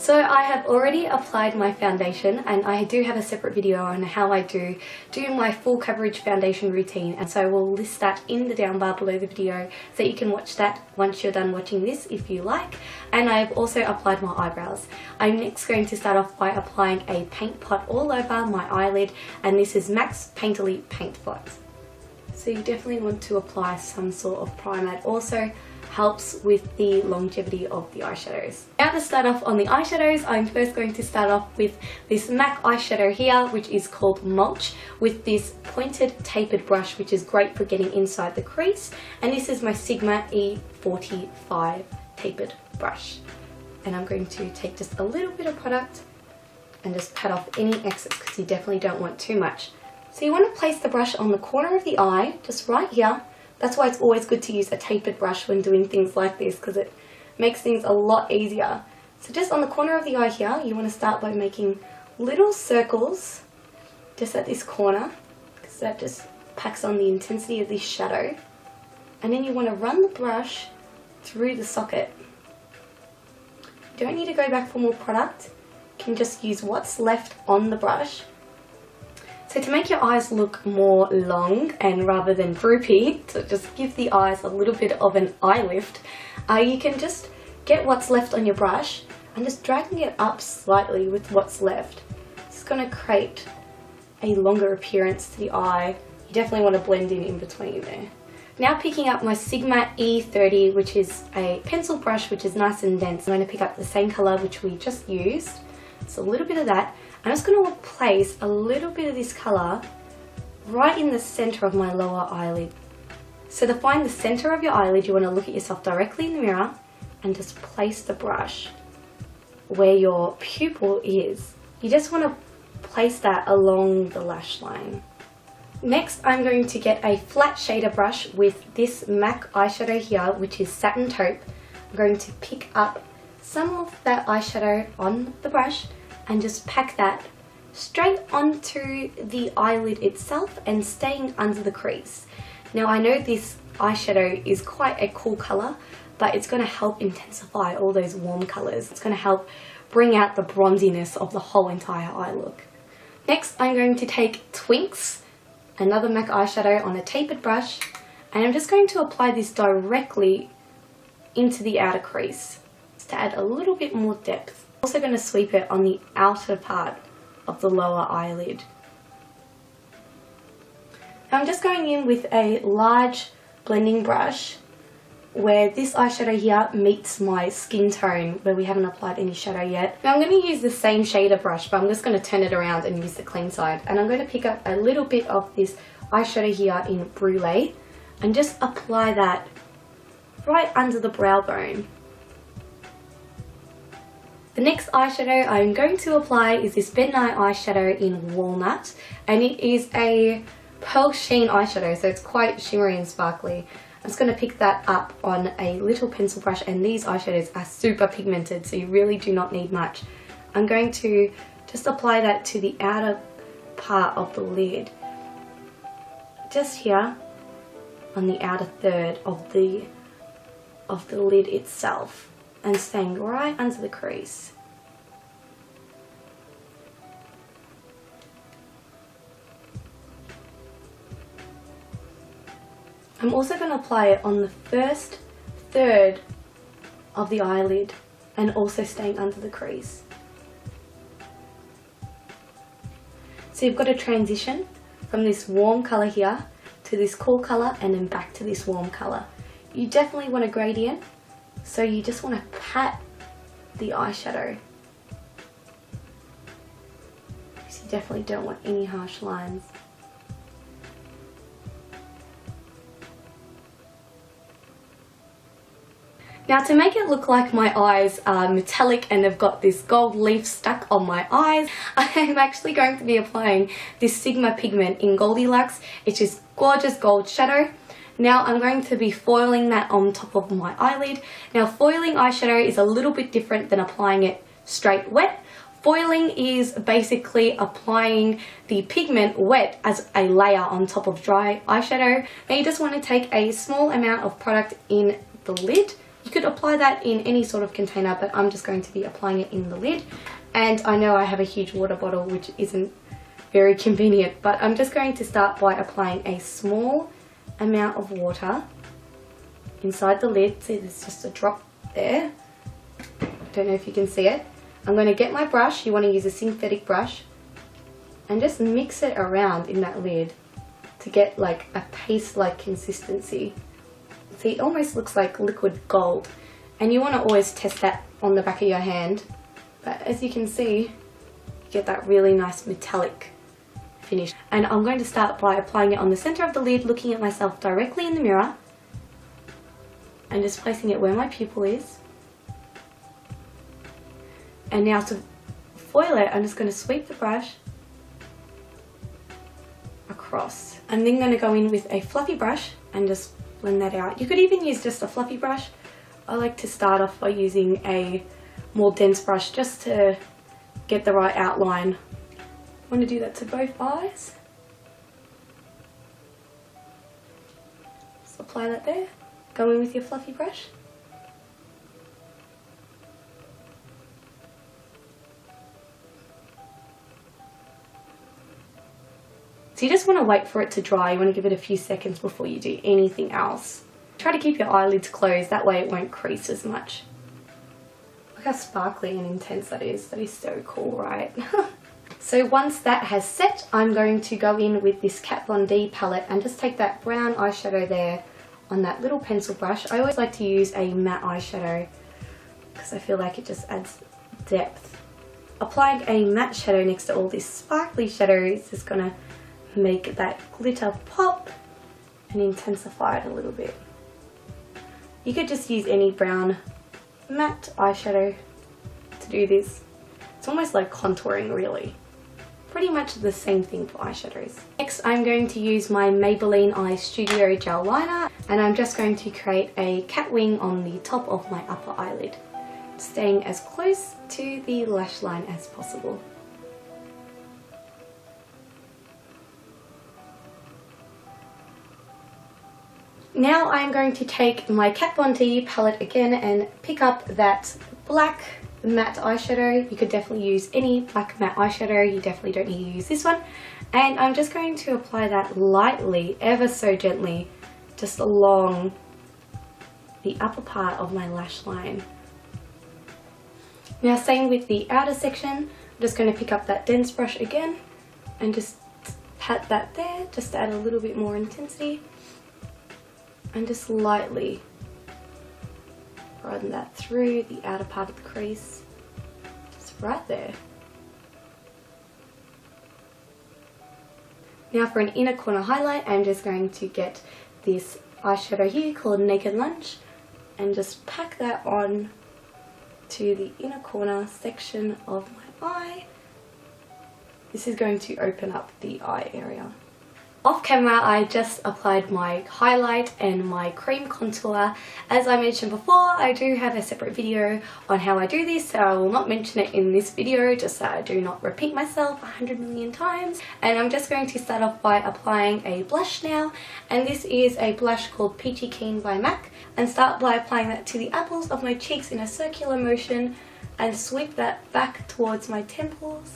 So I have already applied my foundation, and I do have a separate video on how I do my full coverage foundation routine, and so we'll list that in the down bar below the video so you can watch that once you're done watching this if you like. And I've also applied my eyebrows. I'm next going to start off by applying a paint pot all over my eyelid, and this is MAC's Painterly Paint Pot. So you definitely want to apply some sort of primer. It also helps with the longevity of the eyeshadows. Now to start off on the eyeshadows, I'm first going to start off with this MAC eyeshadow here, which is called Mulch, with this pointed tapered brush, which is great for getting inside the crease. And this is my Sigma E45 tapered brush. And I'm going to take just a little bit of product and just pat off any excess, because you definitely don't want too much. So you want to place the brush on the corner of the eye, just right here. That's why it's always good to use a tapered brush when doing things like this, because it makes things a lot easier. So just on the corner of the eye here, you want to start by making little circles just at this corner, because that just packs on the intensity of this shadow. And then you want to run the brush through the socket. You don't need to go back for more product. You can just use what's left on the brush. So to make your eyes look more long and rather than droopy, to just give the eyes a little bit of an eye lift, you can just get what's left on your brush and just dragging it up slightly with what's left. It's going to create a longer appearance to the eye. You definitely want to blend in between there. Now picking up my Sigma E30, which is a pencil brush which is nice and dense. I'm going to pick up the same colour which we just used. So a little bit of that. I'm just going to place a little bit of this colour right in the centre of my lower eyelid. So to find the centre of your eyelid, you want to look at yourself directly in the mirror and just place the brush where your pupil is. You just want to place that along the lash line. Next, I'm going to get a flat shader brush with this MAC eyeshadow here, which is Satin Taupe. I'm going to pick up some of that eyeshadow on the brush and just pack that straight onto the eyelid itself and staying under the crease. Now I know this eyeshadow is quite a cool colour, but it's going to help intensify all those warm colours. It's going to help bring out the bronziness of the whole entire eye look. Next, I'm going to take Twinks, another MAC eyeshadow on a tapered brush, and I'm just going to apply this directly into the outer crease to add a little bit more depth. Also going to sweep it on the outer part of the lower eyelid. Now I'm just going in with a large blending brush where this eyeshadow here meets my skin tone, where we haven't applied any shadow yet. Now I'm going to use the same shader brush, but I'm just going to turn it around and use the clean side. And I'm going to pick up a little bit of this eyeshadow here in Brulee and just apply that right under the brow bone. The next eyeshadow I'm going to apply is this Ben Nye eyeshadow in Walnut, and it is a pearl sheen eyeshadow, so it's quite shimmery and sparkly. I'm just going to pick that up on a little pencil brush, and these eyeshadows are super pigmented, so you really do not need much. I'm going to just apply that to the outer part of the lid, just here on the outer third of the lid itself, and staying right under the crease. I'm also going to apply it on the first third of the eyelid and also staying under the crease. So you've got a transition from this warm colour here to this cool colour and then back to this warm colour. You definitely want a gradient, so you just want to pat the eyeshadow. Because you definitely don't want any harsh lines. Now to make it look like my eyes are metallic and they've got this gold leaf stuck on my eyes, I'm actually going to be applying this Sigma pigment in Goldilocks. It's just gorgeous gold shadow. Now I'm going to be foiling that on top of my eyelid. Now foiling eyeshadow is a little bit different than applying it straight wet. Foiling is basically applying the pigment wet as a layer on top of dry eyeshadow. Now you just want to take a small amount of product in the lid You could apply that in any sort of container, but I'm just going to be applying it in the lid. And I know I have a huge water bottle, which isn't very convenient, but I'm just going to start by applying a small amount of water inside the lid. See, there's just a drop there. I don't know if you can see it. I'm going to get my brush. You want to use a synthetic brush and just mix it around in that lid to get like a paste-like consistency. See, it almost looks like liquid gold, and you want to always test that on the back of your hand. But as you can see, you get that really nice metallic finish. And I'm going to start by applying it on the center of the lid, looking at myself directly in the mirror and just placing it where my pupil is. And now to foil it, I'm just going to sweep the brush across. I'm then going to go in with a fluffy brush and just blend that out. You could even use just a fluffy brush. I like to start off by using a more dense brush just to get the right outline. I want to do that to both eyes. Just apply that there. Go in with your fluffy brush. So you just want to wait for it to dry. You want to give it a few seconds before you do anything else. Try to keep your eyelids closed, that way it won't crease as much. Look how sparkly and intense that is. That is so cool, right? So once that has set, I'm going to go in with this Kat Von D palette and just take that brown eyeshadow there on that little pencil brush. I always like to use a matte eyeshadow because I feel like it just adds depth. Applying a matte shadow next to all this sparkly shadow is just going to make that glitter pop and intensify it a little bit. You could just use any brown matte eyeshadow to do this. It's almost like contouring, really. Pretty much the same thing for eyeshadows. Next, I'm going to use my Maybelline Eye Studio Gel Liner, and I'm just going to create a cat wing on the top of my upper eyelid, staying as close to the lash line as possible. Now I'm going to take my Kat Von D palette again and pick up that black matte eyeshadow. You could definitely use any black matte eyeshadow, you definitely don't need to use this one. And I'm just going to apply that lightly, ever so gently, just along the upper part of my lash line. Now same with the outer section, I'm just going to pick up that dense brush again and just pat that there, just to add a little bit more intensity. And just lightly run that through the outer part of the crease, just right there. Now for an inner corner highlight, I'm just going to get this eyeshadow here called Naked Lunch and just pack that on to the inner corner section of my eye. This is going to open up the eye area. Off camera, I just applied my highlight and my cream contour. As I mentioned before, I do have a separate video on how I do this, so I will not mention it in this video just so I do not repeat myself 100 million times. And I'm just going to start off by applying a blush now, and this is a blush called Peachy Keen by MAC, and start by applying that to the apples of my cheeks in a circular motion and sweep that back towards my temples.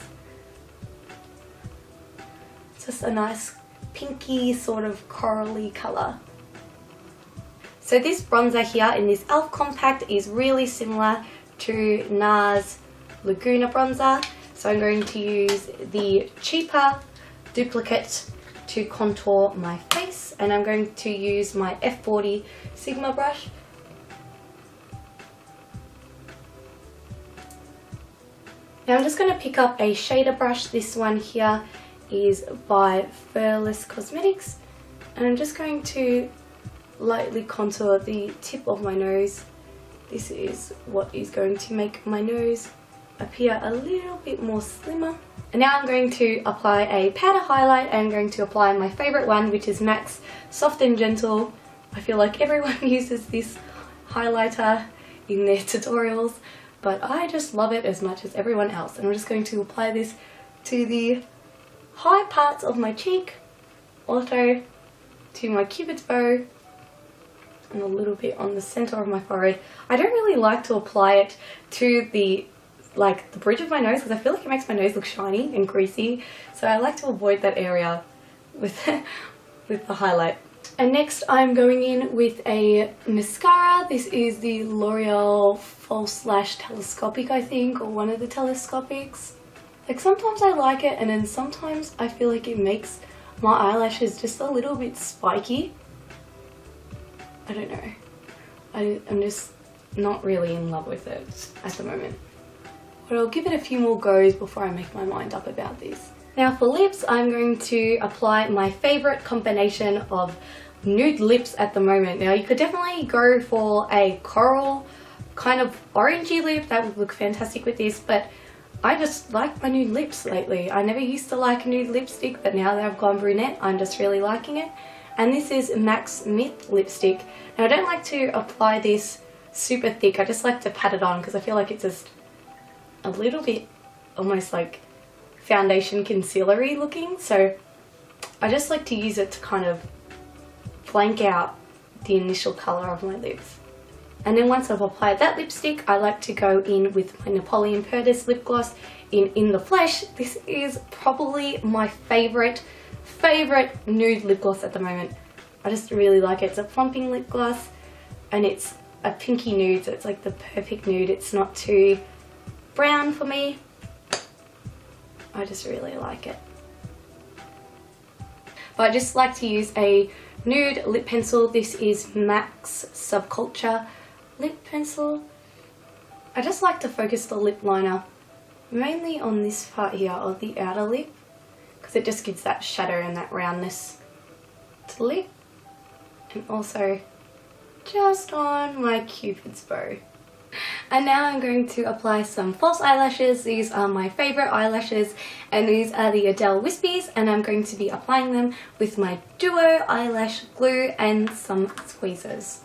Just a nice pinky sort of corally colour. So this bronzer here in this e.l.f. compact is really similar to NARS Laguna bronzer, so I'm going to use the cheaper duplicate to contour my face, and I'm going to use my F40 Sigma brush. Now I'm just going to pick up a shader brush. This one here is by Fearless Cosmetics, and I'm just going to lightly contour the tip of my nose. This is what is going to make my nose appear a little bit more slimmer. And now I'm going to apply a powder highlight, and I'm going to apply my favourite one, which is MAC's Soft and Gentle. I feel like everyone uses this highlighter in their tutorials, but I just love it as much as everyone else. And I'm just going to apply this to the high parts of my cheek, also to my cupid's bow, and a little bit on the center of my forehead. I don't really like to apply it to the bridge of my nose because I feel like it makes my nose look shiny and greasy, so I like to avoid that area with with the highlight. And next I'm going in with a mascara. This is the L'Oreal False Lash Telescopic, I think, or one of the telescopics. Like, sometimes I like it, and then sometimes I feel like it makes my eyelashes just a little bit spiky. I don't know. I'm just not really in love with it at the moment. But I'll give it a few more goes before I make my mind up about this. Now for lips, I'm going to apply my favourite combination of nude lips at the moment. Now you could definitely go for a coral kind of orangey lip. That would look fantastic with this, but I just like my nude lips lately. I never used to like nude lipstick, but now that I've gone brunette, I'm just really liking it. And this is MAC Smith lipstick. Now I don't like to apply this super thick. I just like to pat it on because I feel like it's just a little bit almost like foundation concealer-y looking. So I just like to use it to kind of blank out the initial colour of my lips. And then once I've applied that lipstick, I like to go in with my Napoleon Perdis lip gloss in the Flesh. This is probably my favourite nude lip gloss at the moment. I just really like it. It's a plumping lip gloss and it's a pinky nude, so it's like the perfect nude. It's not too brown for me. I just really like it. But I just like to use a nude lip pencil. This is MAC's Subculture lip pencil. I just like to focus the lip liner mainly on this part here of the outer lip because it just gives that shadow and that roundness to the lip, and also just on my Cupid's bow. And now I'm going to apply some false eyelashes. These are my favourite eyelashes, and these are the Adele Wispies, and I'm going to be applying them with my Duo eyelash glue and some squeezers.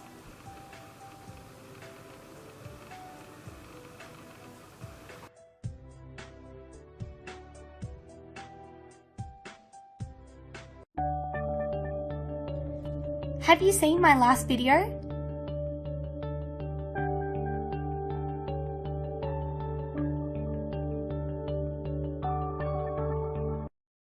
Have you seen my last video?